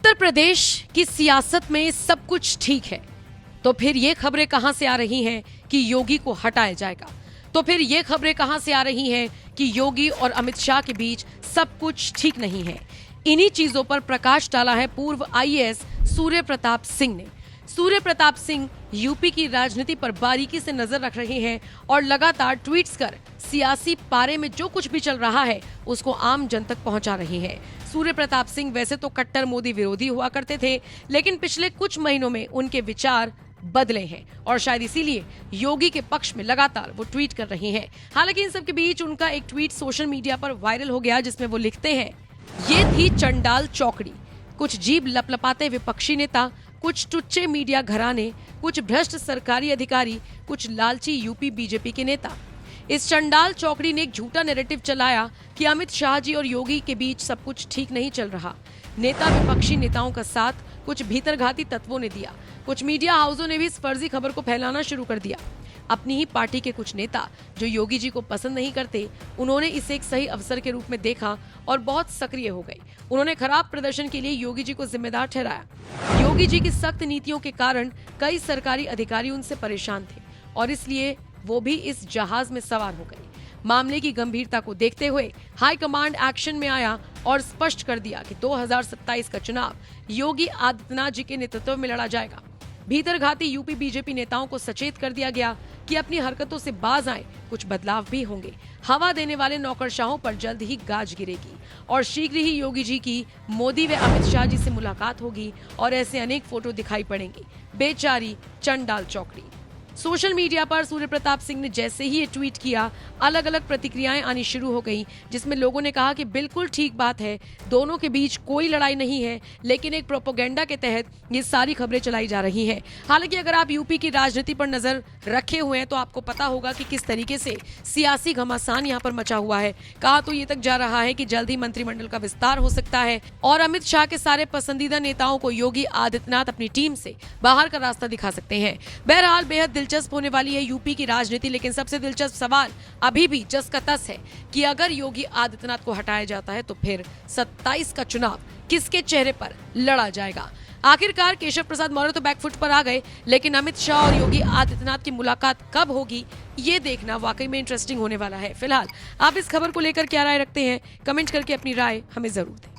उत्तर प्रदेश की सियासत में सब कुछ ठीक है, तो फिर ये खबरें कहां से आ रही हैं कि योगी को हटाया जाएगा? तो फिर ये खबरें कहां से आ रही हैं कि योगी और अमित शाह के बीच सब कुछ ठीक नहीं है? इन्हीं चीजों पर प्रकाश डाला है पूर्व आईएएस सूर्य प्रताप सिंह ने। सूर्य प्रताप सिंह यूपी की राजनीति पर बारीकी से नजर रख रहे हैं और लगातार ट्वीट्स कर सियासी पारे में जो कुछ भी चल रहा है उसको आम जन तक पहुंचा रहे हैं। सूर्य प्रताप सिंह वैसे तो कट्टर मोदी विरोधी हुआ करते थे, लेकिन पिछले कुछ महीनों में उनके विचार बदले हैं और शायद इसीलिए योगी के पक्ष में लगातार वो ट्वीट कर रहे हैं। हालांकि इन सब के बीच उनका एक ट्वीट सोशल मीडिया पर वायरल हो गया, जिसमें वो लिखते हैं, ये थी चंडाल चौकड़ी, कुछ जीभ लपलपाते विपक्षी नेता, कुछ टुच्चे मीडिया घराने, कुछ भ्रष्ट सरकारी अधिकारी, कुछ लालची यूपी बीजेपी के नेता। इस चंडाल चौकड़ी ने एक झूठा नैरेटिव चलाया कि अमित शाह जी और योगी के बीच सब कुछ ठीक नहीं चल रहा। नेता विपक्षी नेताओं का साथ कुछ भीतरघाती तत्वों ने दिया। कुछ मीडिया हाउसों ने भी इस फर्जी खबर को फैलाना शुरू कर दिया। अपनी ही पार्टी के कुछ नेता जो योगी जी को पसंद नहीं करते, उन्होंने इसे एक सही अवसर के रूप में देखा और बहुत सक्रिय हो गए। उन्होंने खराब प्रदर्शन के लिए योगी जी को जिम्मेदार ठहराया। योगी जी की सख्त नीतियों के कारण कई सरकारी अधिकारी उनसे परेशान थे और इसलिए वो भी इस जहाज में सवार हो गए। मामले की गंभीरता को देखते हुए हाईकमांड एक्शन में आया और स्पष्ट कर दिया कि 2027 का चुनाव योगी आदित्यनाथ जी के नेतृत्व में लड़ा जाएगा। भीतरघाती यूपी बीजेपी नेताओं को सचेत कर दिया गया कि अपनी हरकतों से बाज आए, कुछ बदलाव भी होंगे। हवा देने वाले नौकरशाहों पर जल्द ही गाज गिरेगी और शीघ्र ही योगी जी की मोदी व अमित शाह जी से मुलाकात होगी और ऐसे अनेक फोटो दिखाई पड़ेंगे। बेचारी चंडाल चौकड़ी। सोशल मीडिया पर सूर्य प्रताप सिंह ने जैसे ही ये ट्वीट किया, अलग अलग प्रतिक्रियाएं आनी शुरू हो गई, जिसमें लोगों ने कहा कि बिल्कुल ठीक बात है, दोनों के बीच कोई लड़ाई नहीं है, लेकिन एक प्रोपेगेंडा के तहत ये सारी खबरें चलाई जा रही हैं। हालांकि अगर आप यूपी की राजनीति पर नजर रखे हुए हैं तो आपको पता होगा कि किस तरीके से सियासी घमासान यहाँ पर मचा हुआ है। कहा तो ये तक जा रहा है कि जल्द ही मंत्रिमंडल का विस्तार हो सकता है और अमित शाह के सारे पसंदीदा नेताओं को योगी आदित्यनाथ अपनी टीम से बाहर का रास्ता दिखा सकते हैं। बहरहाल बेहद दिलचस्प होने वाली है यूपी की राजनीति, लेकिन सबसे दिलचस्प सवाल अभी भी जस का तस है कि अगर योगी आदित्यनाथ को हटाया जाता है तो फिर 27 का चुनाव किसके चेहरे पर लड़ा जाएगा? आखिरकार केशव प्रसाद मौर्य तो बैकफुट पर आ गए, लेकिन अमित शाह और योगी आदित्यनाथ की मुलाकात कब होगी, ये देखना वाकई में इंटरेस्टिंग होने वाला है। फिलहाल आप इस खबर को लेकर क्या राय रखते हैं? कमेंट करके अपनी राय हमें जरूर दें।